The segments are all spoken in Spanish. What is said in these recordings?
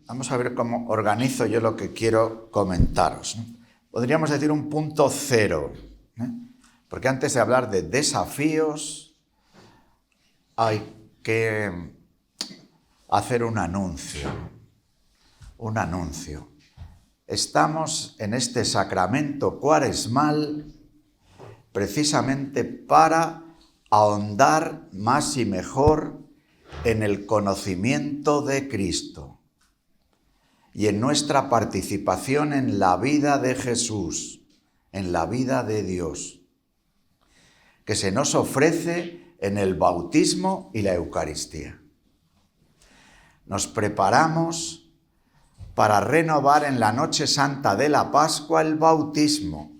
vamos a ver cómo organizo yo lo que quiero comentaros, ¿no? Podríamos decir un punto cero, ¿eh? Porque antes de hablar de desafíos hay que hacer un anuncio. Un anuncio. Estamos en este sacramento cuaresmal precisamente para ahondar más y mejor en el conocimiento de Cristo y en nuestra participación en la vida de Jesús, en la vida de Dios, que se nos ofrece en el bautismo y la Eucaristía. Nos preparamos para renovar en la noche santa de la Pascua el bautismo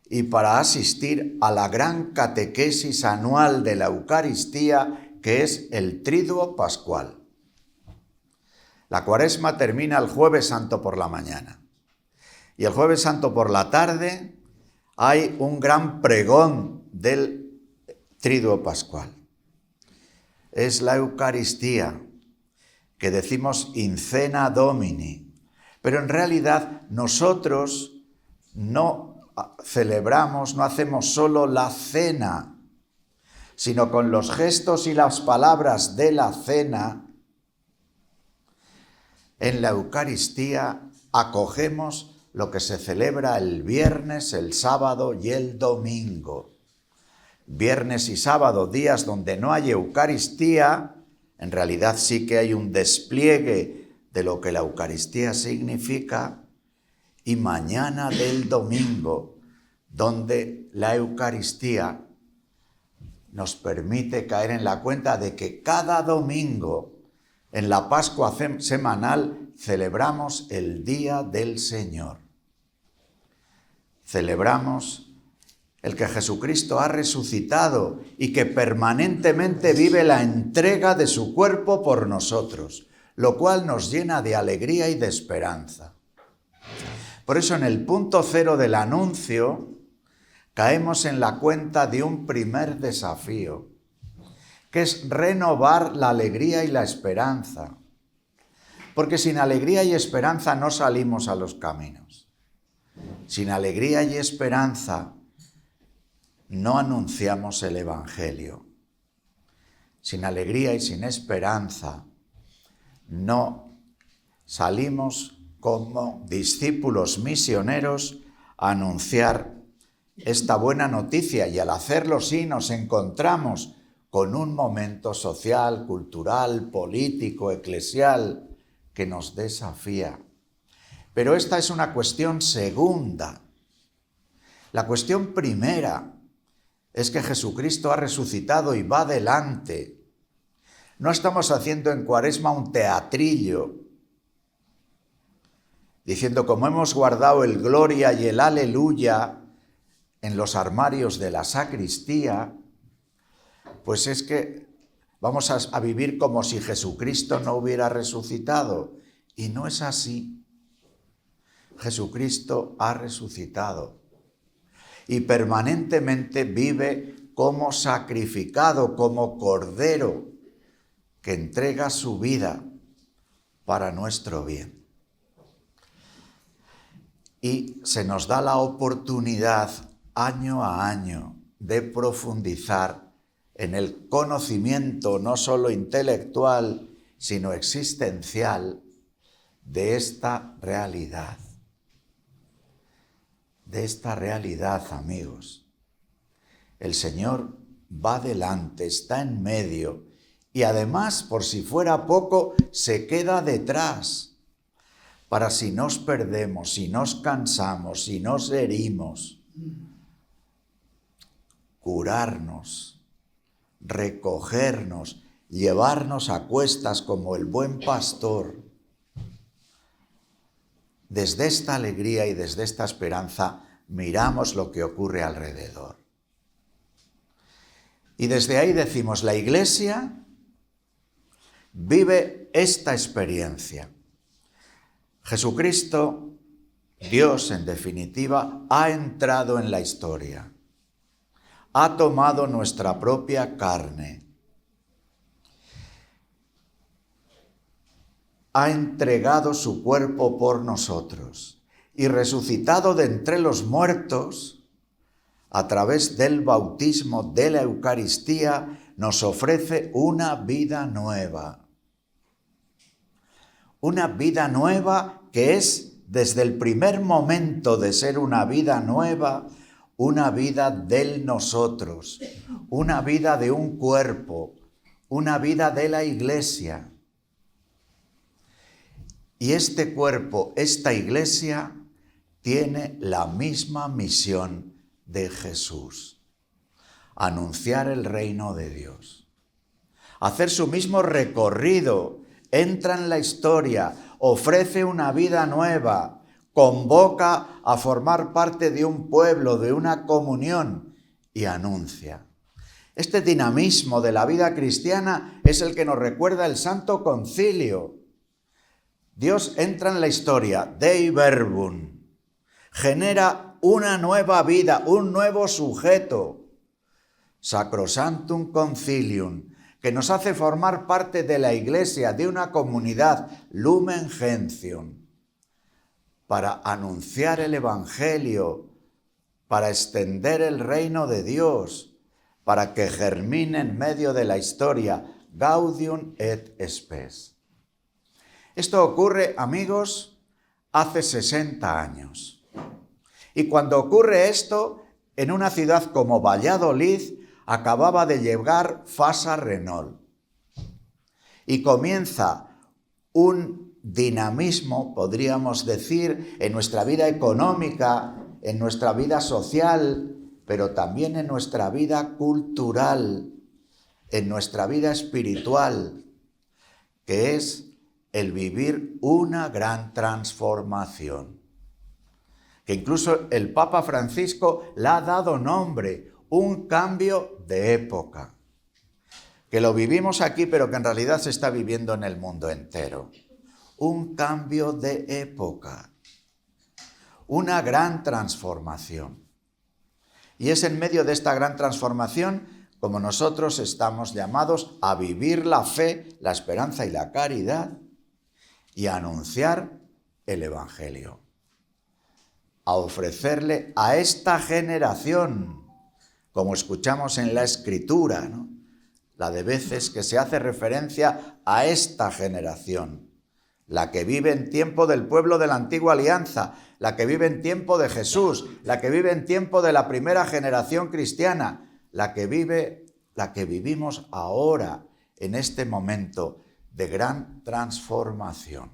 y para asistir a la gran catequesis anual de la Eucaristía, que es el Triduo Pascual. La Cuaresma termina el Jueves Santo por la mañana y el Jueves Santo por la tarde hay un gran pregón del Triduo Pascual. Es la Eucaristía, que decimos in cena Domini, pero en realidad nosotros no celebramos, no hacemos solo la cena, sino con los gestos y las palabras de la cena, en la Eucaristía acogemos lo que se celebra el viernes, el sábado y el domingo. Viernes y sábado, días donde no hay Eucaristía, en realidad sí que hay un despliegue de lo que la Eucaristía significa, y mañana del domingo, donde la Eucaristía nos permite caer en la cuenta de que cada domingo, en la Pascua semanal, celebramos el Día del Señor. Celebramos el que Jesucristo ha resucitado y que permanentemente vive la entrega de su cuerpo por nosotros, lo cual nos llena de alegría y de esperanza. Por eso en el punto cero del anuncio caemos en la cuenta de un primer desafío, que es renovar la alegría y la esperanza. Porque sin alegría y esperanza no salimos a los caminos. Sin alegría y esperanza no anunciamos el Evangelio. Sin alegría y sin esperanza no salimos como discípulos misioneros a anunciar esta buena noticia, y al hacerlo sí nos encontramos con un momento social, cultural, político, eclesial que nos desafía. Pero esta es una cuestión segunda. La cuestión primera es que Jesucristo ha resucitado y va adelante. No estamos haciendo en Cuaresma un teatrillo, diciendo como hemos guardado el gloria y el aleluya en los armarios de la sacristía, pues es que vamos a vivir como si Jesucristo no hubiera resucitado. Y no es así. Jesucristo ha resucitado y permanentemente vive como sacrificado, como cordero que entrega su vida para nuestro bien. Y se nos da la oportunidad año a año de profundizar en el conocimiento no solo intelectual, sino existencial de esta realidad. De esta realidad, amigos. El Señor va delante, está en medio y además, por si fuera poco, se queda detrás para si nos perdemos, si nos cansamos, si nos herimos, curarnos, recogernos, llevarnos a cuestas como el buen pastor. Desde esta alegría y desde esta esperanza miramos lo que ocurre alrededor. Y desde ahí decimos, la Iglesia vive esta experiencia. Jesucristo, Dios en definitiva, ha entrado en la historia. Ha tomado nuestra propia carne. ha entregado su cuerpo por nosotros y resucitado de entre los muertos, a través del bautismo de la Eucaristía, nos ofrece una vida nueva. Una vida nueva que es, desde el primer momento de ser una vida nueva, una vida del nosotros, una vida de un cuerpo, una vida de la Iglesia. Y este cuerpo, esta Iglesia, tiene la misma misión de Jesús: anunciar el reino de Dios, hacer su mismo recorrido, entra en la historia, ofrece una vida nueva, convoca a formar parte de un pueblo, de una comunión, y anuncia. Este dinamismo de la vida cristiana es el que nos recuerda el Santo Concilio. Dios entra en la historia, Dei Verbum, genera una nueva vida, un nuevo sujeto, Sacrosanctum Concilium, que nos hace formar parte de la Iglesia, de una comunidad, Lumen Gentium, para anunciar el Evangelio, para extender el reino de Dios, para que germine en medio de la historia, Gaudium et Spes. Esto ocurre, amigos, hace 60 años. Y cuando ocurre esto, en una ciudad como Valladolid, acababa de llegar Fasa Renault. Y comienza un dinamismo, podríamos decir, en nuestra vida económica, en nuestra vida social, pero también en nuestra vida cultural, en nuestra vida espiritual, que es el vivir una gran transformación, que incluso el Papa Francisco le ha dado nombre, un cambio de época, que lo vivimos aquí, pero que en realidad se está viviendo en el mundo entero. Un cambio de época, una gran transformación. Y es en medio de esta gran transformación como nosotros estamos llamados a vivir la fe, la esperanza y la caridad, y a anunciar el Evangelio, a ofrecerle a esta generación, como escuchamos en la Escritura, ¿no?, la de veces que se hace referencia a esta generación, la que vive en tiempo del pueblo de la antigua alianza, la que vive en tiempo de Jesús, la que vive en tiempo de la primera generación cristiana, la que vivimos ahora, en este momento de gran transformación.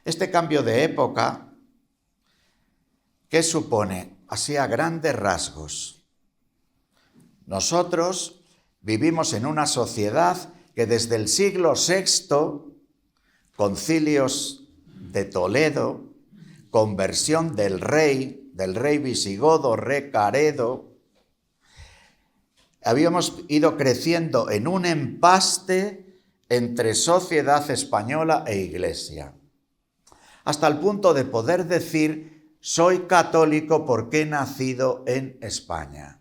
Este cambio de época, ¿qué supone? Así a grandes rasgos. Nosotros vivimos en una sociedad que desde el siglo VI, concilios de Toledo, conversión del rey visigodo Recaredo, habíamos ido creciendo en un empaste entre sociedad española e Iglesia, hasta el punto de poder decir: soy católico porque he nacido en España.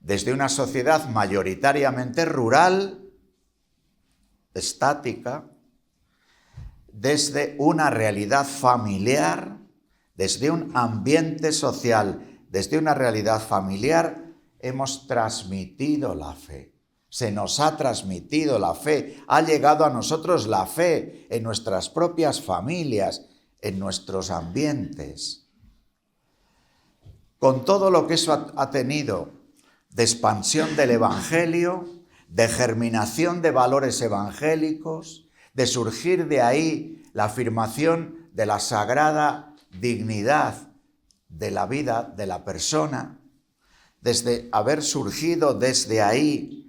Desde una sociedad mayoritariamente rural, estática, desde una realidad familiar, desde un ambiente social, desde una realidad familiar, hemos transmitido la fe. Se nos ha transmitido la fe, ha llegado a nosotros la fe en nuestras propias familias, en nuestros ambientes. Con todo lo que eso ha tenido de expansión del Evangelio, de germinación de valores evangélicos, de surgir de ahí la afirmación de la sagrada dignidad de la vida de la persona, desde haber surgido desde ahí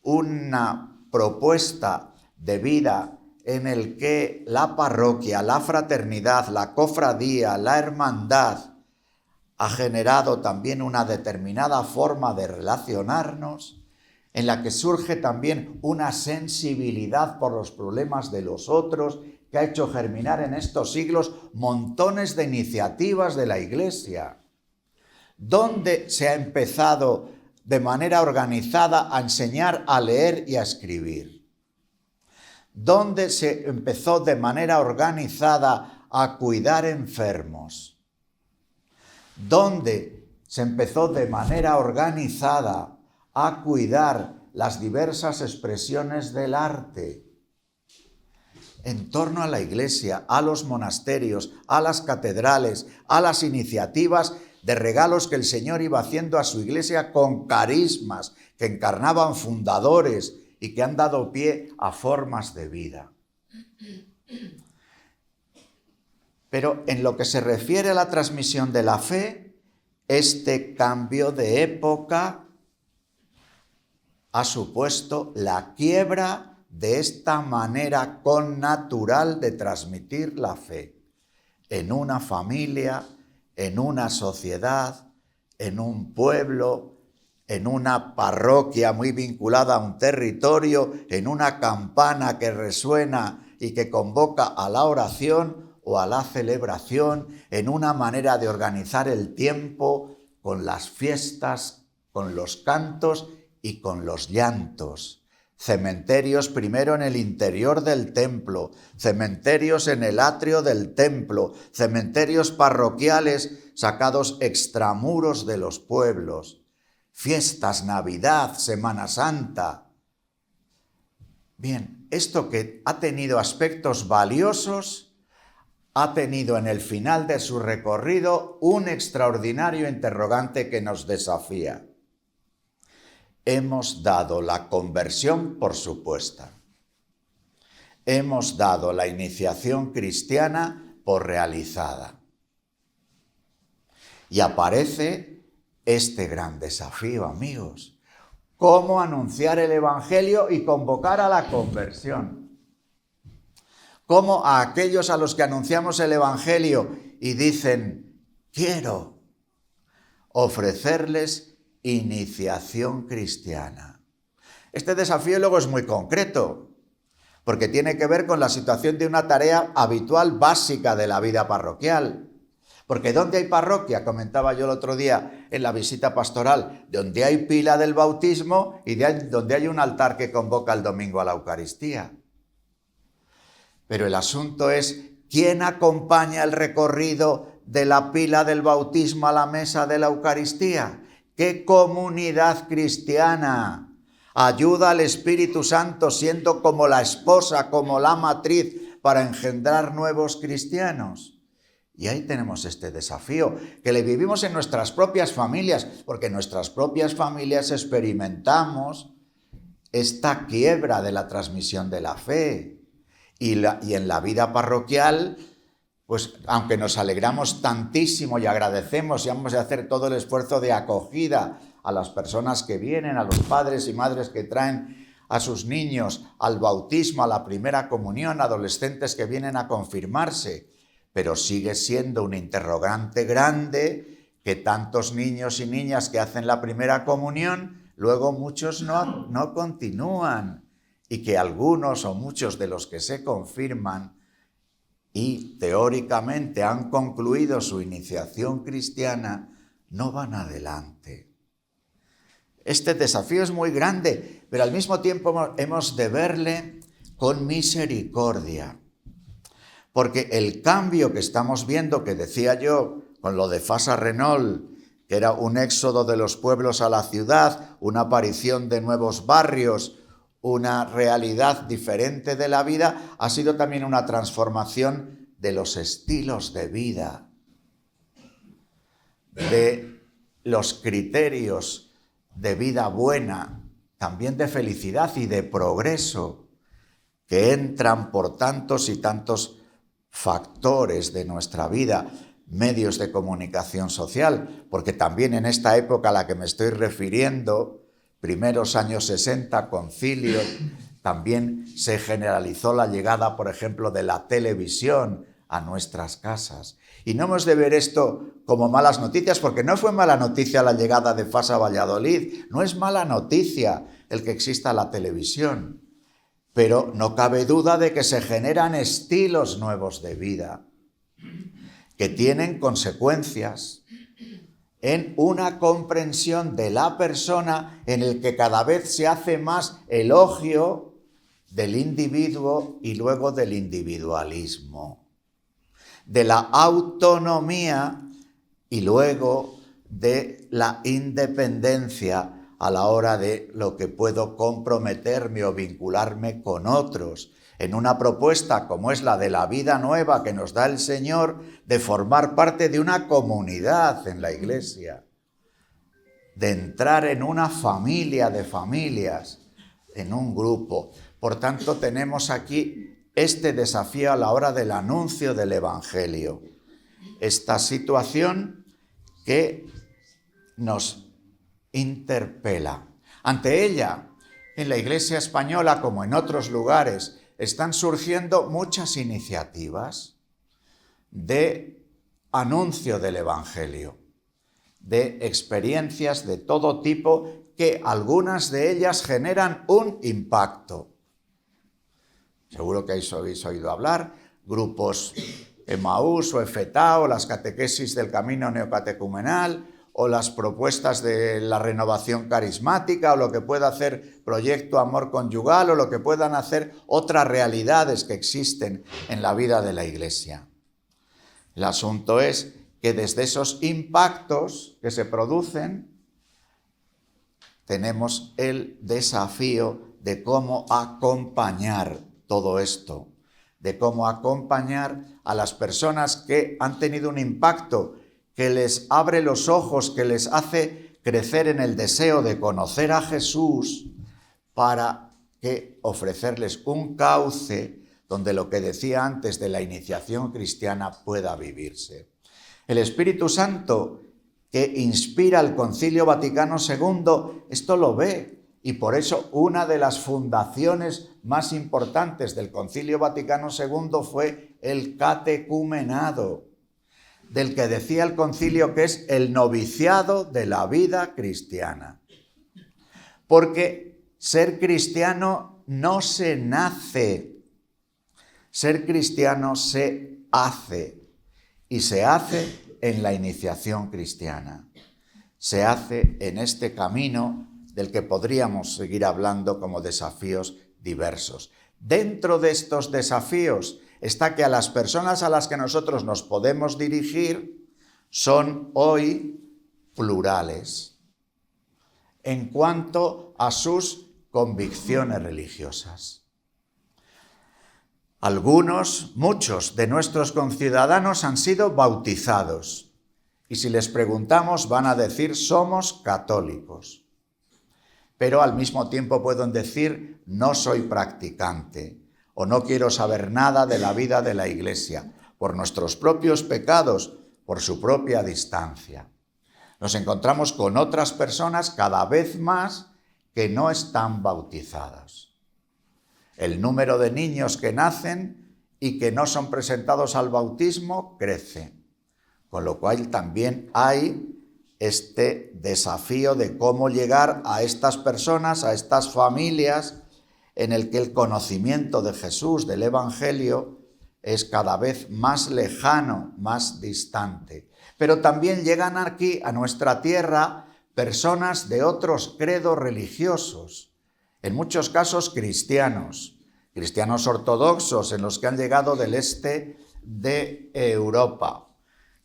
una propuesta de vida en el que la parroquia, la fraternidad, la cofradía, la hermandad ha generado también una determinada forma de relacionarnos, en la que surge también una sensibilidad por los problemas de los otros, que ha hecho germinar en estos siglos montones de iniciativas de la Iglesia, donde se ha empezado de manera organizada a enseñar a leer y a escribir, ¿Dónde se empezó de manera organizada a cuidar enfermos? ¿Dónde se empezó de manera organizada a cuidar las diversas expresiones del arte? En torno a la iglesia, a los monasterios, a las catedrales, a las iniciativas de regalos que el Señor iba haciendo a su iglesia con carismas que encarnaban fundadores y que han dado pie a formas de vida. Pero en lo que se refiere a la transmisión de la fe, este cambio de época ha supuesto la quiebra de esta manera connatural de transmitir la fe en una familia, en una sociedad, en un pueblo, en una parroquia muy vinculada a un territorio, en una campana que resuena y que convoca a la oración o a la celebración, en una manera de organizar el tiempo con las fiestas, con los cantos y con los llantos. Cementerios primero en el interior del templo, cementerios en el atrio del templo, cementerios parroquiales sacados extramuros de los pueblos, fiestas, Navidad, Semana Santa. Bien, esto que ha tenido aspectos valiosos, ha tenido en el final de su recorrido un extraordinario interrogante que nos desafía. Hemos dado la conversión por supuesta. Hemos dado la iniciación cristiana por realizada. Y aparece este gran desafío, amigos. ¿Cómo anunciar el Evangelio y convocar a la conversión? ¿Cómo a aquellos a los que anunciamos el Evangelio y dicen, quiero ofrecerles iniciación cristiana? Este desafío luego es muy concreto, porque tiene que ver con la situación de una tarea habitual básica de la vida parroquial. Porque ¿dónde hay parroquia? Comentaba yo el otro día en la visita pastoral, donde hay pila del bautismo y donde hay un altar que convoca el domingo a la Eucaristía. Pero el asunto es, ¿quién acompaña el recorrido de la pila del bautismo a la mesa de la Eucaristía? ¿Qué comunidad cristiana ayuda al Espíritu Santo siendo como la esposa, como la matriz para engendrar nuevos cristianos? Y ahí tenemos este desafío, que le vivimos en nuestras propias familias, porque en nuestras propias familias experimentamos esta quiebra de la transmisión de la fe. Y en la vida parroquial, pues aunque nos alegramos tantísimo y agradecemos y vamos a hacer todo el esfuerzo de acogida a las personas que vienen, a los padres y madres que traen a sus niños al bautismo, a la primera comunión, adolescentes que vienen a confirmarse, pero sigue siendo un interrogante grande que tantos niños y niñas que hacen la primera comunión, luego muchos no continúan, y que algunos o muchos de los que se confirman y teóricamente han concluido su iniciación cristiana, no van adelante. Este desafío es muy grande, pero al mismo tiempo hemos de verle con misericordia. Porque el cambio que estamos viendo, que decía yo, con lo de Fasa Renault, que era un éxodo de los pueblos a la ciudad, una aparición de nuevos barrios, una realidad diferente de la vida, ha sido también una transformación de los estilos de vida, de los criterios de vida buena, también de felicidad y de progreso, que entran por tantos y tantos factores de nuestra vida, medios de comunicación social, porque también en esta época a la que me estoy refiriendo, primeros años 60, concilio, también se generalizó la llegada, por ejemplo, de la televisión a nuestras casas. Y no hemos de ver esto como malas noticias, porque no fue mala noticia la llegada de Fasa a Valladolid, no es mala noticia el que exista la televisión. Pero no cabe duda de que se generan estilos nuevos de vida que tienen consecuencias en una comprensión de la persona en el que cada vez se hace más elogio del individuo y luego del individualismo, de la autonomía y luego de la independencia a la hora de lo que puedo comprometerme o vincularme con otros, en una propuesta como es la de la vida nueva que nos da el Señor, de formar parte de una comunidad en la Iglesia, de entrar en una familia de familias, en un grupo. Por tanto, tenemos aquí este desafío a la hora del anuncio del Evangelio, esta situación que nos interpela. Ante ella, en la Iglesia española, como en otros lugares, están surgiendo muchas iniciativas de anuncio del Evangelio, de experiencias de todo tipo, que algunas de ellas generan un impacto. Seguro que habéis oído hablar, grupos Emaús o EFETA, o las catequesis del camino neocatecumenal, o las propuestas de la renovación carismática, o lo que pueda hacer Proyecto Amor Conyugal, o lo que puedan hacer otras realidades que existen en la vida de la Iglesia. El asunto es que desde esos impactos que se producen, tenemos el desafío de cómo acompañar todo esto, de cómo acompañar a las personas que han tenido un impacto que les abre los ojos, que les hace crecer en el deseo de conocer a Jesús, para que ofrecerles un cauce donde lo que decía antes de la iniciación cristiana pueda vivirse. El Espíritu Santo, que inspira el Concilio Vaticano II, esto lo ve, y por eso una de las fundaciones más importantes del Concilio Vaticano II fue el catecumenado, del que decía el concilio que es el noviciado de la vida cristiana. Porque ser cristiano no se nace, ser cristiano se hace, y se hace en la iniciación cristiana. Se hace en este camino del que podríamos seguir hablando como desafíos diversos. Dentro de estos desafíos está que a las personas a las que nosotros nos podemos dirigir son hoy plurales en cuanto a sus convicciones religiosas. Muchos de nuestros conciudadanos han sido bautizados, y si les preguntamos van a decir somos católicos, pero al mismo tiempo pueden decir no soy practicante o no quiero saber nada de la vida de la Iglesia, por nuestros propios pecados, por su propia distancia. Nos encontramos con otras personas cada vez más que no están bautizadas. El número de niños que nacen y que no son presentados al bautismo crece, con lo cual también hay este desafío de cómo llegar a estas personas, a estas familias, en el que el conocimiento de Jesús, del Evangelio, es cada vez más lejano, más distante. Pero también llegan aquí, a nuestra tierra, personas de otros credos religiosos, en muchos casos cristianos ortodoxos, en los que han llegado del este de Europa,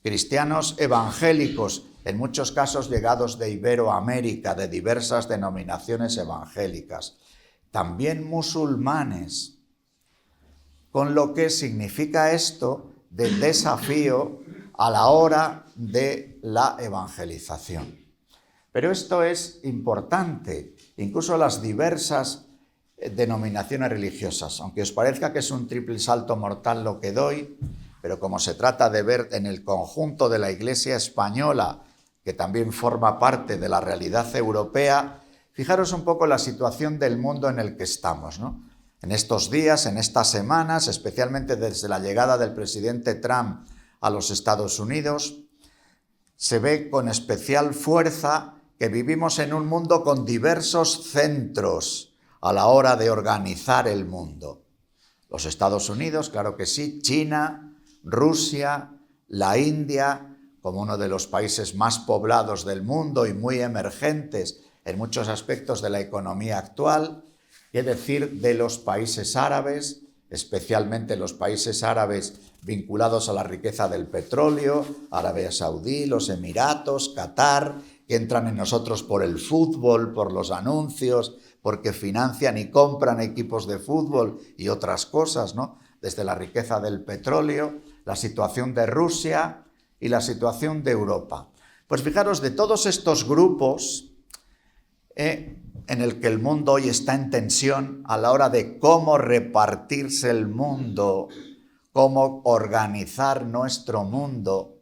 cristianos evangélicos, en muchos casos llegados de Iberoamérica, de diversas denominaciones evangélicas, también musulmanes, con lo que significa esto del desafío a la hora de la evangelización. Pero esto es importante, incluso las diversas denominaciones religiosas, aunque os parezca que es un triple salto mortal lo que doy, pero como se trata de ver en el conjunto de la Iglesia española, que también forma parte de la realidad europea, fijaros un poco la situación del mundo en el que estamos, ¿no? En estos días, en estas semanas, especialmente desde la llegada del presidente Trump a los Estados Unidos, se ve con especial fuerza que vivimos en un mundo con diversos centros a la hora de organizar el mundo. Los Estados Unidos, claro que sí, China, Rusia, la India, como uno de los países más poblados del mundo y muy emergentes en muchos aspectos de la economía actual, ¿Qué decir de los países árabes, especialmente los países árabes vinculados a la riqueza del petróleo, Arabia Saudí, los Emiratos, Qatar, que entran en nosotros por el fútbol, por los anuncios, porque financian y compran equipos de fútbol y otras cosas, ¿no? Desde la riqueza del petróleo, la situación de Rusia y la situación de Europa. Pues fijaros, de todos estos grupos en el que el mundo hoy está en tensión a la hora de cómo repartirse el mundo, cómo organizar nuestro mundo,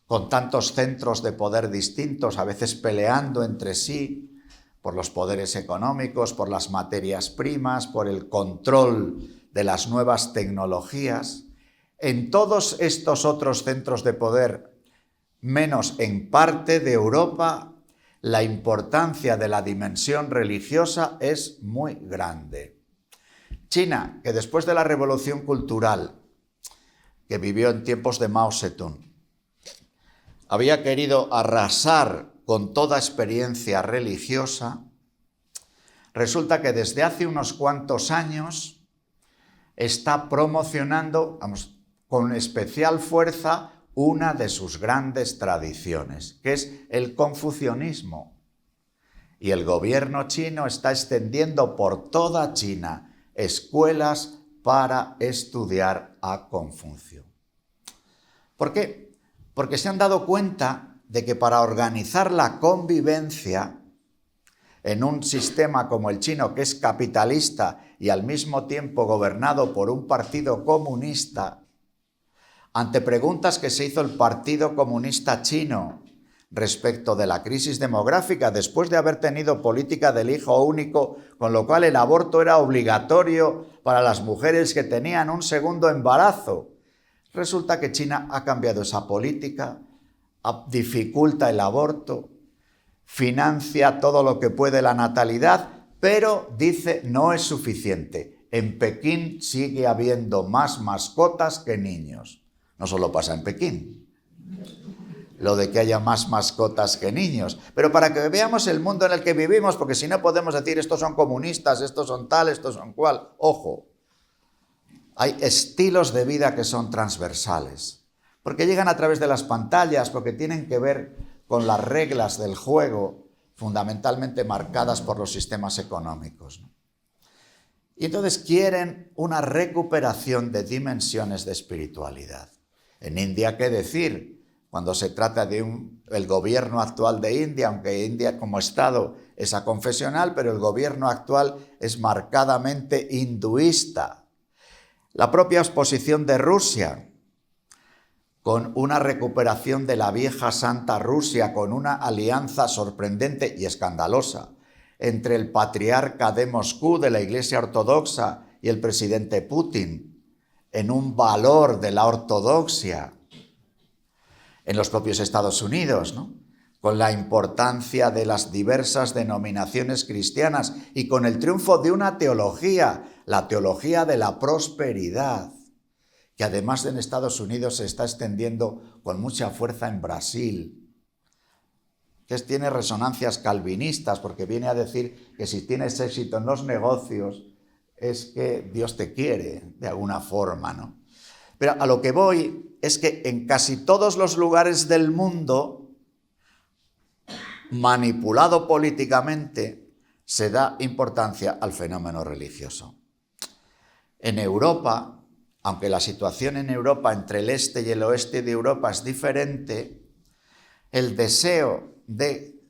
con tantos centros de poder distintos, a veces peleando entre sí, por los poderes económicos, por las materias primas, por el control de las nuevas tecnologías. En todos estos otros centros de poder, menos en parte de Europa, la importancia de la dimensión religiosa es muy grande. China, que después de la revolución cultural, que vivió en tiempos de Mao Zedong, había querido arrasar con toda experiencia religiosa, resulta que desde hace unos cuantos años está promocionando, con especial fuerza, una de sus grandes tradiciones, que es el confucianismo. Y el gobierno chino está extendiendo por toda China escuelas para estudiar a Confucio. ¿Por qué? Porque se han dado cuenta de que para organizar la convivencia en un sistema como el chino, que es capitalista y al mismo tiempo gobernado por un partido comunista, ante preguntas que se hizo el Partido Comunista Chino respecto de la crisis demográfica, después de haber tenido política del hijo único, con lo cual el aborto era obligatorio para las mujeres que tenían un segundo embarazo, resulta que China ha cambiado esa política, dificulta el aborto, financia todo lo que puede la natalidad, pero dice no es suficiente. En Pekín sigue habiendo más mascotas que niños. No solo pasa en Pekín, lo de que haya más mascotas que niños. Pero para que veamos el mundo en el que vivimos, porque si no podemos decir estos son comunistas, estos son tal, estos son cual. Ojo, hay estilos de vida que son transversales, porque llegan a través de las pantallas, porque tienen que ver con las reglas del juego, fundamentalmente marcadas por los sistemas económicos, ¿no? Y entonces quieren una recuperación de dimensiones de espiritualidad. En India, ¿qué decir? Cuando se trata de el gobierno actual de India, aunque India como Estado es aconfesional, pero el gobierno actual es marcadamente hinduista. La propia exposición de Rusia, con una recuperación de la vieja Santa Rusia, con una alianza sorprendente y escandalosa entre el patriarca de Moscú, de la Iglesia Ortodoxa, y el presidente Putin, en un valor de la ortodoxia, en los propios Estados Unidos, ¿no? Con la importancia de las diversas denominaciones cristianas y con el triunfo de una teología, la teología de la prosperidad, que además en Estados Unidos se está extendiendo con mucha fuerza en Brasil, que tiene resonancias calvinistas, porque viene a decir que si tienes éxito en los negocios es que Dios te quiere, de alguna forma, ¿no? Pero a lo que voy es que en casi todos los lugares del mundo, manipulado políticamente, se da importancia al fenómeno religioso. En Europa, aunque la situación en Europa entre el este y el oeste de Europa es diferente, el deseo de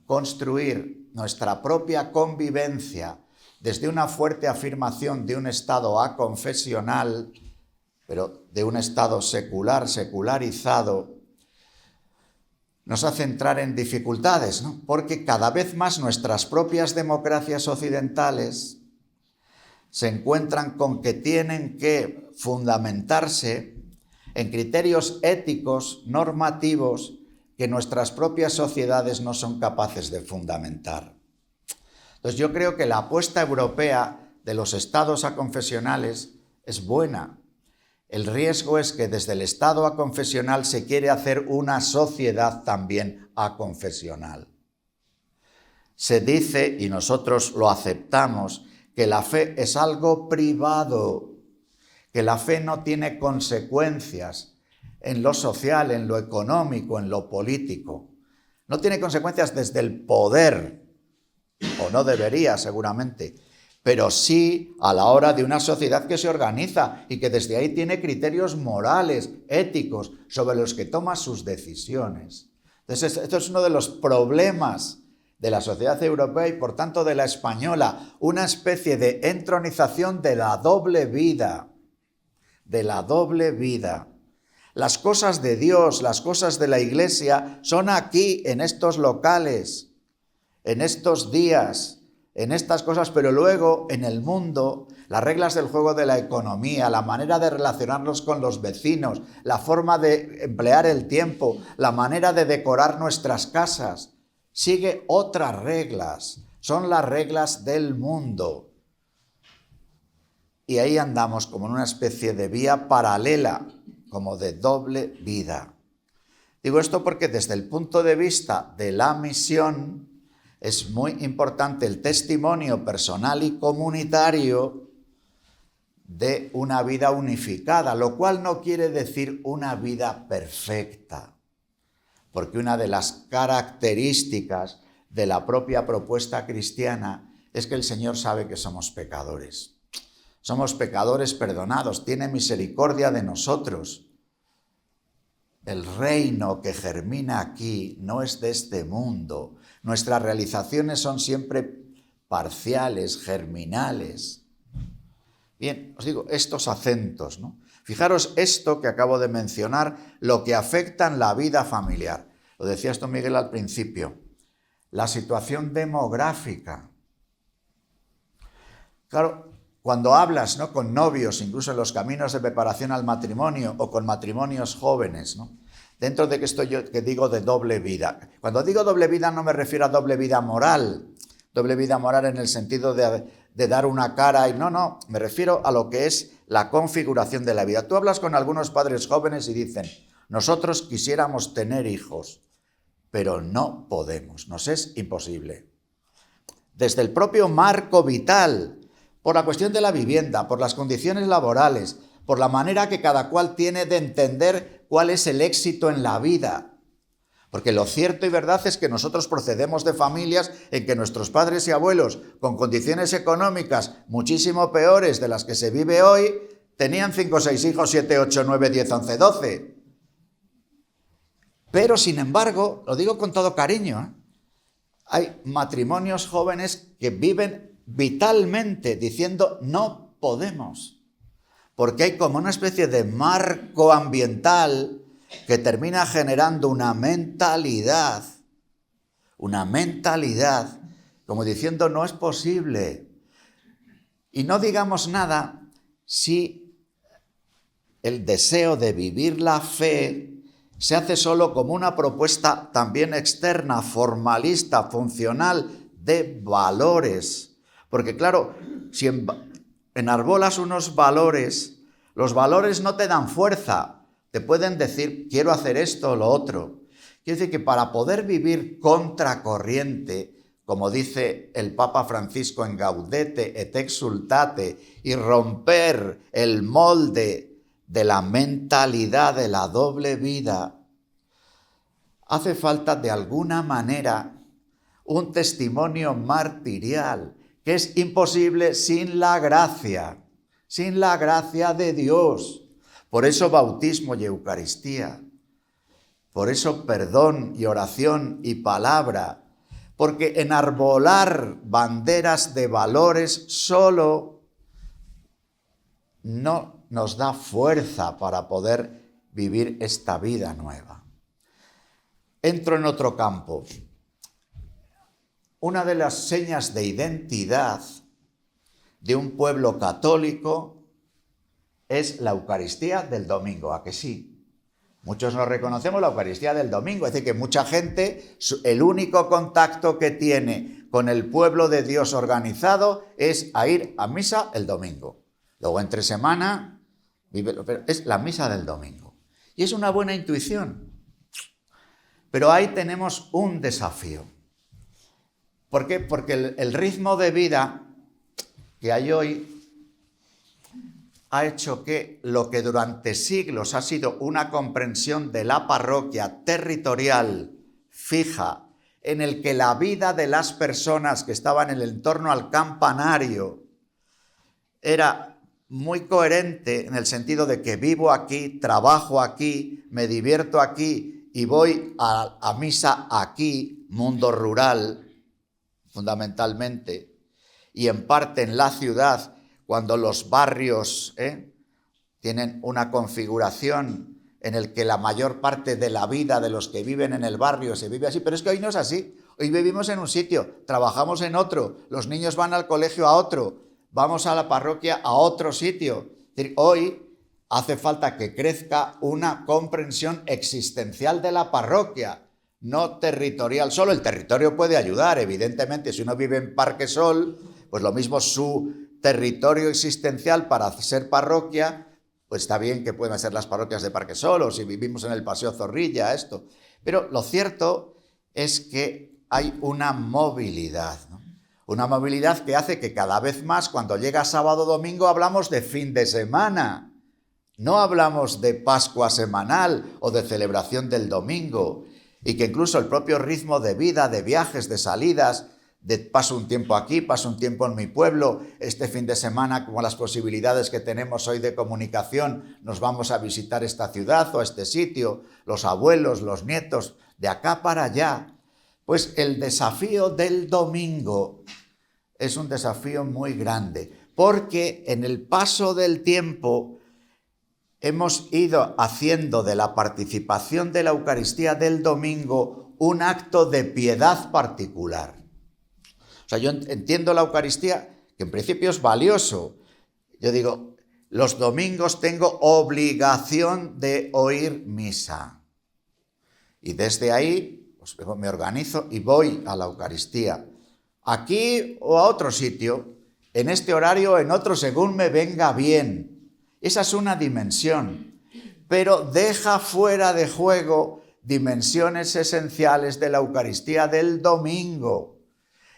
construir nuestra propia convivencia desde una fuerte afirmación de un Estado aconfesional, pero de un Estado secular, secularizado, nos hace entrar en dificultades, ¿no? Porque cada vez más nuestras propias democracias occidentales se encuentran con que tienen que fundamentarse en criterios éticos, normativos, que nuestras propias sociedades no son capaces de fundamentar. Entonces yo creo que la apuesta europea de los estados aconfesionales es buena. El riesgo es que desde el estado aconfesional se quiere hacer una sociedad también aconfesional. Se dice, y nosotros lo aceptamos, que la fe es algo privado, que la fe no tiene consecuencias en lo social, en lo económico, en lo político. No tiene consecuencias desde el poder, o no debería seguramente, pero sí a la hora de una sociedad que se organiza y que desde ahí tiene criterios morales, éticos, sobre los que toma sus decisiones. Entonces, esto es uno de los problemas de la sociedad europea y por tanto de la española, una especie de entronización de la doble vida, Las cosas de Dios, las cosas de la Iglesia son aquí, en estos locales, en estos días, en estas cosas, pero luego en el mundo, las reglas del juego de la economía, la manera de relacionarnos con los vecinos, la forma de emplear el tiempo, la manera de decorar nuestras casas, sigue otras reglas, son las reglas del mundo. Y ahí andamos como en una especie de vía paralela, como de doble vida. Digo esto porque desde el punto de vista de la misión es muy importante el testimonio personal y comunitario de una vida unificada, lo cual no quiere decir una vida perfecta, porque una de las características de la propia propuesta cristiana es que el Señor sabe que somos pecadores. Somos pecadores perdonados, tiene misericordia de nosotros. El reino que germina aquí no es de este mundo. Nuestras realizaciones son siempre parciales, germinales. Bien, os digo, estos acentos, ¿no? Fijaros esto que acabo de mencionar, lo que afecta en la vida familiar. Lo decía esto Miguel al principio. La situación demográfica. Claro, cuando hablas, ¿no?, con novios, incluso en los caminos de preparación al matrimonio o con matrimonios jóvenes, ¿no?, dentro de que esto yo que digo de doble vida. Cuando digo doble vida no me refiero a doble vida moral en el sentido de dar una cara, y no, me refiero a lo que es la configuración de la vida. Tú hablas con algunos padres jóvenes y dicen, nosotros quisiéramos tener hijos, pero no podemos, nos es imposible. Desde el propio marco vital, por la cuestión de la vivienda, por las condiciones laborales, por la manera que cada cual tiene de entender cuál es el éxito en la vida. Porque lo cierto y verdad es que nosotros procedemos de familias en que nuestros padres y abuelos, con condiciones económicas muchísimo peores de las que se vive hoy, tenían 5, 6 hijos, 7, 8, 9, 10, 11, 12. Pero, sin embargo, lo digo con todo cariño, hay matrimonios jóvenes que viven vitalmente diciendo no podemos, porque hay como una especie de marco ambiental que termina generando una mentalidad como diciendo no es posible. Y no digamos nada si el deseo de vivir la fe se hace solo como una propuesta también externa, formalista, funcional, de valores. Porque claro, si enarbolas unos valores, los valores no te dan fuerza, te pueden decir quiero hacer esto o lo otro. Quiere decir que para poder vivir contracorriente, como dice el Papa Francisco en Gaudete et Exsultate, y romper el molde de la mentalidad de la doble vida, hace falta de alguna manera un testimonio martirial, que es imposible sin la gracia de Dios. Por eso bautismo y Eucaristía, por eso perdón y oración y palabra, porque enarbolar banderas de valores solo no nos da fuerza para poder vivir esta vida nueva. Entro en otro campo. Una de las señas de identidad de un pueblo católico es la Eucaristía del domingo, ¿a que sí? Muchos nos reconocemos la Eucaristía del domingo, es decir, que mucha gente, el único contacto que tiene con el pueblo de Dios organizado es a ir a misa el domingo. Luego entre semana pero es la misa del domingo. Y es una buena intuición. Pero ahí tenemos un desafío. ¿Por qué? Porque el ritmo de vida que hay hoy ha hecho que lo que durante siglos ha sido una comprensión de la parroquia territorial fija, en el que la vida de las personas que estaban en el entorno al campanario era muy coherente en el sentido de que vivo aquí, trabajo aquí, me divierto aquí y voy a misa aquí, mundo rural, fundamentalmente, y en parte en la ciudad, cuando los barrios tienen una configuración en el que la mayor parte de la vida de los que viven en el barrio se vive así, pero es que hoy no es así. Hoy vivimos en un sitio, trabajamos en otro, los niños van al colegio a otro, vamos a la parroquia a otro sitio. Es decir, hoy hace falta que crezca una comprensión existencial de la parroquia, no territorial. Solo el territorio puede ayudar, evidentemente. Si uno vive en Parque Sol, pues lo mismo su territorio existencial para ser parroquia, pues está bien que puedan ser las parroquias de Parque Sol, o si vivimos en el Paseo Zorrilla, esto. Pero lo cierto es que hay una movilidad, ¿no? Una movilidad que hace que cada vez más, cuando llega sábado o domingo, hablamos de fin de semana. No hablamos de Pascua semanal o de celebración del domingo. Y que incluso el propio ritmo de vida, de viajes, de salidas, de paso un tiempo aquí, paso un tiempo en mi pueblo, este fin de semana, como las posibilidades que tenemos hoy de comunicación, nos vamos a visitar esta ciudad o este sitio, los abuelos, los nietos, de acá para allá. Pues el desafío del domingo es un desafío muy grande, porque en el paso del tiempo hemos ido haciendo de la participación de la Eucaristía del domingo un acto de piedad particular. O sea, yo entiendo la Eucaristía, que en principio es valioso. Yo digo, los domingos tengo obligación de oír misa. Y desde ahí pues me organizo y voy a la Eucaristía. Aquí o a otro sitio, en este horario o en otro, según me venga bien. Esa es una dimensión. Pero deja fuera de juego dimensiones esenciales de la Eucaristía del domingo,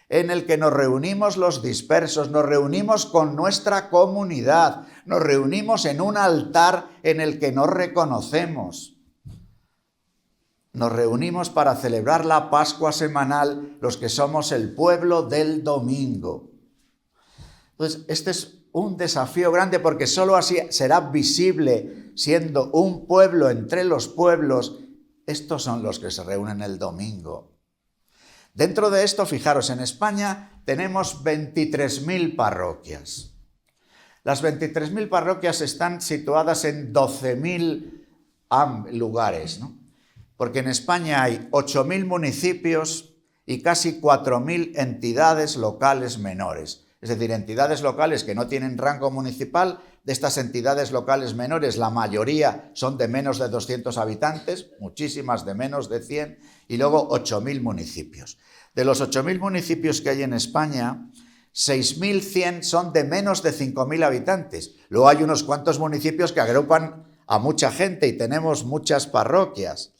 en el que nos reunimos los dispersos, nos reunimos con nuestra comunidad, nos reunimos en un altar en el que nos reconocemos. Nos reunimos para celebrar la Pascua semanal, los que somos el pueblo del domingo. Entonces, este es un desafío grande, porque solo así será visible, siendo un pueblo entre los pueblos. Estos son los que se reúnen el domingo. Dentro de esto, fijaros, en España tenemos 23.000 parroquias. Las 23.000 parroquias están situadas en 12.000 lugares, ¿no? Porque en España hay 8.000 municipios y casi 4.000 entidades locales menores. Es decir, entidades locales que no tienen rango municipal. De estas entidades locales menores, la mayoría son de menos de 200 habitantes, muchísimas de menos de 100, y luego 8.000 municipios. De los 8.000 municipios que hay en España, 6.100 son de menos de 5.000 habitantes. Luego hay unos cuantos municipios que agrupan a mucha gente y tenemos muchas parroquias.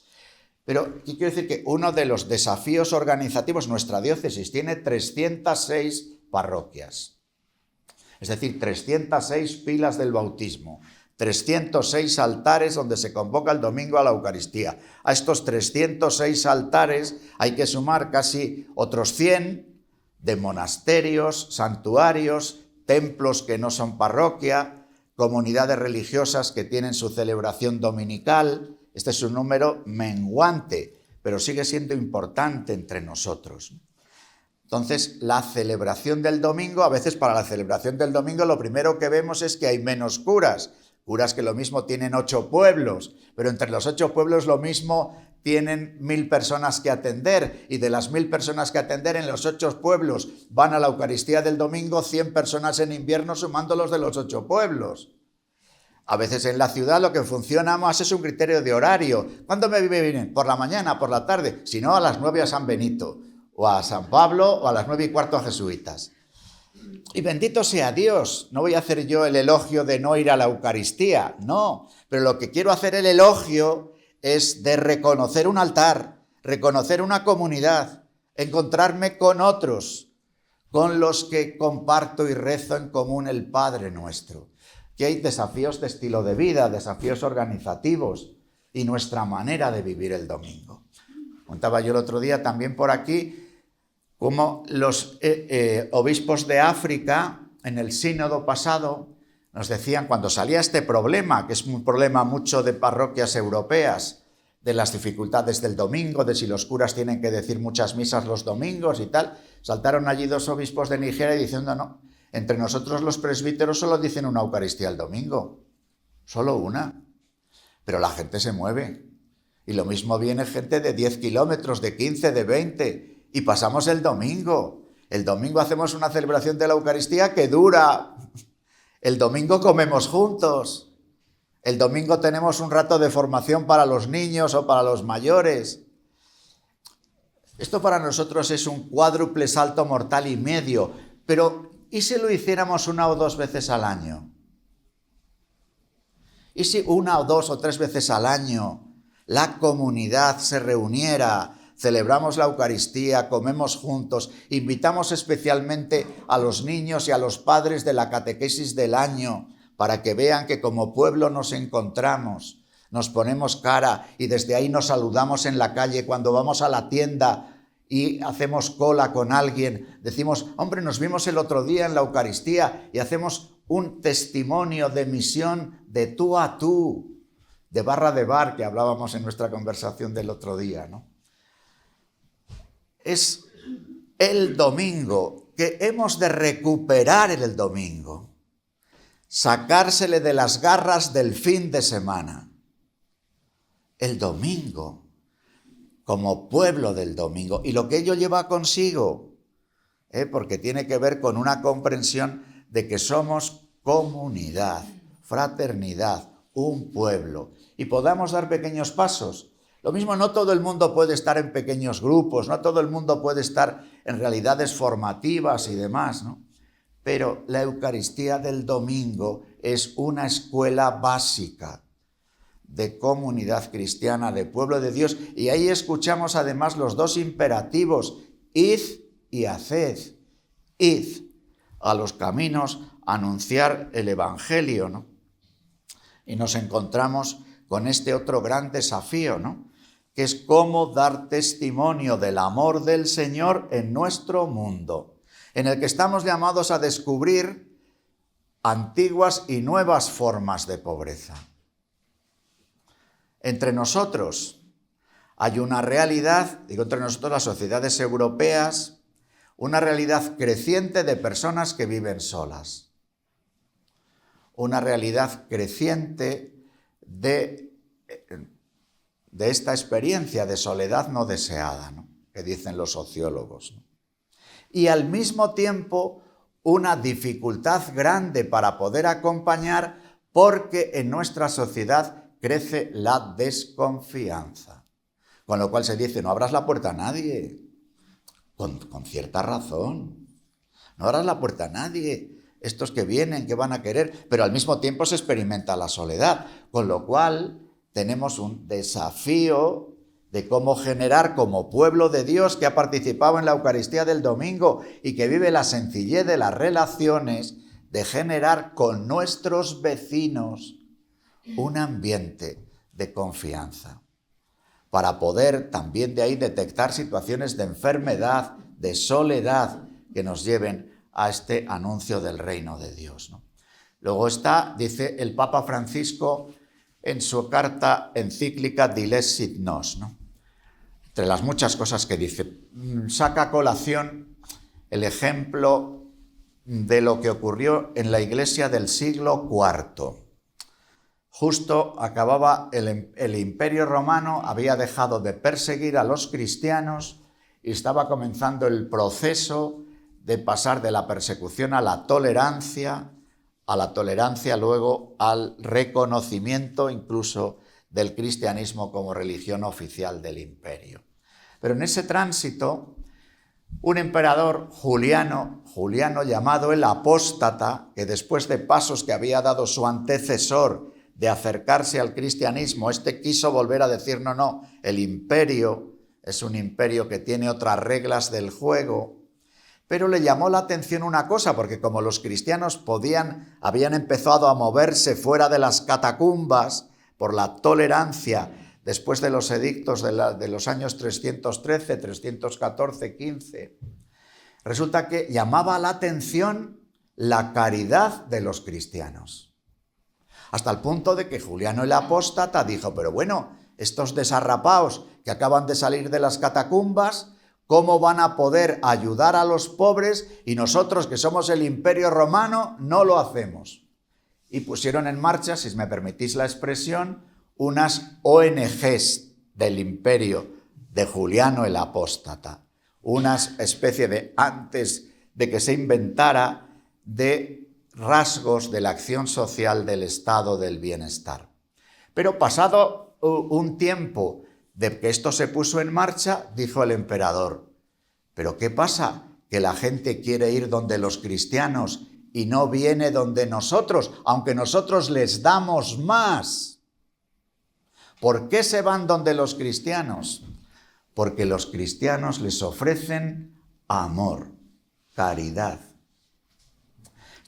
Pero ¿qué quiero decir? Que uno de los desafíos organizativos, nuestra diócesis tiene 306 parroquias. Es decir, 306 pilas del bautismo, 306 altares donde se convoca el domingo a la Eucaristía. A estos 306 altares hay que sumar casi otros 100 de monasterios, santuarios, templos que no son parroquia, comunidades religiosas que tienen su celebración dominical. Este es un número menguante, pero sigue siendo importante entre nosotros. Entonces, la celebración del domingo, a veces para la celebración del domingo lo primero que vemos es que hay menos curas que lo mismo tienen 8 pueblos, pero entre los 8 pueblos lo mismo tienen 1.000 personas que atender, y de las 1.000 personas que atender en los 8 pueblos van a la Eucaristía del domingo 100 personas en invierno, sumándolos de los 8 pueblos. A veces en la ciudad lo que funciona más es un criterio de horario. ¿Cuándo me vienen? ¿Por la mañana, por la tarde? Si no, a las 9 a San Benito, o a San Pablo, o a las 9:15 a Jesuitas. Y bendito sea Dios, no voy a hacer yo el elogio de no ir a la Eucaristía, no, pero lo que quiero hacer el elogio es de reconocer un altar, reconocer una comunidad, encontrarme con otros, con los que comparto y rezo en común el Padre Nuestro. Que hay desafíos de estilo de vida, desafíos organizativos y nuestra manera de vivir el domingo. Contaba yo el otro día también por aquí cómo los obispos de África en el sínodo pasado nos decían, cuando salía este problema, que es un problema mucho de parroquias europeas, de las dificultades del domingo, de si los curas tienen que decir muchas misas los domingos y tal, saltaron allí dos obispos de Nigeria diciendo, no, entre nosotros los presbíteros solo dicen una Eucaristía el domingo, solo una, pero la gente se mueve. Y lo mismo viene gente de 10 kilómetros, de 15, de 20, y pasamos el domingo. El domingo hacemos una celebración de la Eucaristía que dura. El domingo comemos juntos. El domingo tenemos un rato de formación para los niños o para los mayores. Esto para nosotros es un cuádruple salto mortal y medio, pero ¿y si lo hiciéramos una o dos veces al año? ¿Y si una o dos o tres veces al año la comunidad se reuniera, celebramos la Eucaristía, comemos juntos, invitamos especialmente a los niños y a los padres de la catequesis del año para que vean que como pueblo nos encontramos, nos ponemos cara y desde ahí nos saludamos en la calle cuando vamos a la tienda y hacemos cola con alguien, decimos, hombre, nos vimos el otro día en la Eucaristía y hacemos un testimonio de misión de tú a tú, de barra de bar que hablábamos en nuestra conversación del otro día, ¿no? Es el domingo que hemos de recuperar el domingo, sacársele de las garras del fin de semana. El domingo, como pueblo del domingo, y lo que ello lleva consigo, porque tiene que ver con una comprensión de que somos comunidad, fraternidad, un pueblo, y podamos dar pequeños pasos. Lo mismo, no todo el mundo puede estar en pequeños grupos, no todo el mundo puede estar en realidades formativas y demás, ¿no? Pero la Eucaristía del domingo es una escuela básica de comunidad cristiana, de pueblo de Dios, y ahí escuchamos además los dos imperativos, id y haced. Id a los caminos a anunciar el Evangelio, ¿no? Y nos encontramos con este otro gran desafío, ¿no? Que es cómo dar testimonio del amor del Señor en nuestro mundo, en el que estamos llamados a descubrir antiguas y nuevas formas de pobreza. Entre nosotros hay una realidad, digo entre nosotros las sociedades europeas, una realidad creciente de personas que viven solas. Una realidad creciente de esta experiencia de soledad no deseada, ¿no? Que dicen los sociólogos, ¿no? Y al mismo tiempo una dificultad grande para poder acompañar porque en nuestra sociedad crece la desconfianza. Con lo cual se dice, no abras la puerta a nadie, con cierta razón. No abras la puerta a nadie, estos que vienen, que van a querer, pero al mismo tiempo se experimenta la soledad, con lo cual tenemos un desafío de cómo generar como pueblo de Dios que ha participado en la Eucaristía del domingo y que vive la sencillez de las relaciones, de generar con nuestros vecinos un ambiente de confianza, para poder también de ahí detectar situaciones de enfermedad, de soledad, que nos lleven a este anuncio del reino de Dios, ¿no? Luego está, dice el Papa Francisco en su carta encíclica Diles Sit Nos, ¿no? Entre las muchas cosas que dice, saca a colación el ejemplo de lo que ocurrió en la iglesia del siglo IV. Justo acababa el Imperio Romano, había dejado de perseguir a los cristianos y estaba comenzando el proceso de pasar de la persecución a la tolerancia luego al reconocimiento incluso del cristianismo como religión oficial del imperio. Pero en ese tránsito, un emperador Juliano llamado el Apóstata, que después de pasos que había dado su antecesor de acercarse al cristianismo, quiso volver a decir, no, el imperio es un imperio que tiene otras reglas del juego, Pero le llamó la atención una cosa, porque como los cristianos habían empezado a moverse fuera de las catacumbas por la tolerancia después de los edictos de los años 313, 314, 15, resulta que llamaba la atención la caridad de los cristianos. Hasta el punto de que Juliano el Apóstata dijo, pero bueno, estos desarrapaos que acaban de salir de las catacumbas, ¿cómo van a poder ayudar a los pobres y nosotros, que somos el Imperio Romano, no lo hacemos? Y pusieron en marcha, si me permitís la expresión, unas ONGs del Imperio de Juliano el Apóstata. Una especie de, antes de que se inventara, de rasgos de la acción social del estado del bienestar. Pero pasado un tiempo de que esto se puso en marcha, dijo el emperador, ¿pero qué pasa? Que la gente quiere ir donde los cristianos y no viene donde nosotros, aunque nosotros les damos más. ¿Por qué se van donde los cristianos? Porque los cristianos les ofrecen amor, caridad.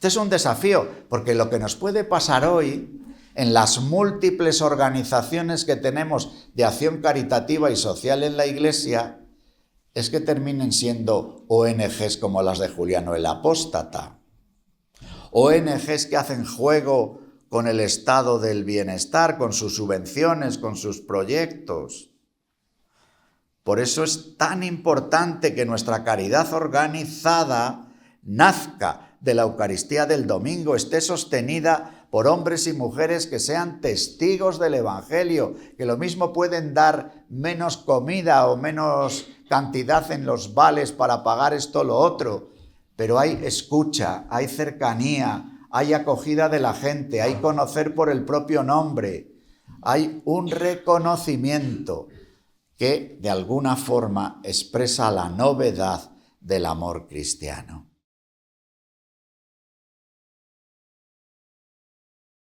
Este es un desafío, porque lo que nos puede pasar hoy en las múltiples organizaciones que tenemos de acción caritativa y social en la Iglesia es que terminen siendo ONGs como las de Juliano el Apóstata. ONGs que hacen juego con el estado del bienestar, con sus subvenciones, con sus proyectos. Por eso es tan importante que nuestra caridad organizada nazca de la Eucaristía del domingo, esté sostenida por hombres y mujeres que sean testigos del Evangelio, que lo mismo pueden dar menos comida o menos cantidad en los vales para pagar esto o lo otro, pero hay escucha, hay cercanía, hay acogida de la gente, hay conocer por el propio nombre, hay un reconocimiento que de alguna forma expresa la novedad del amor cristiano.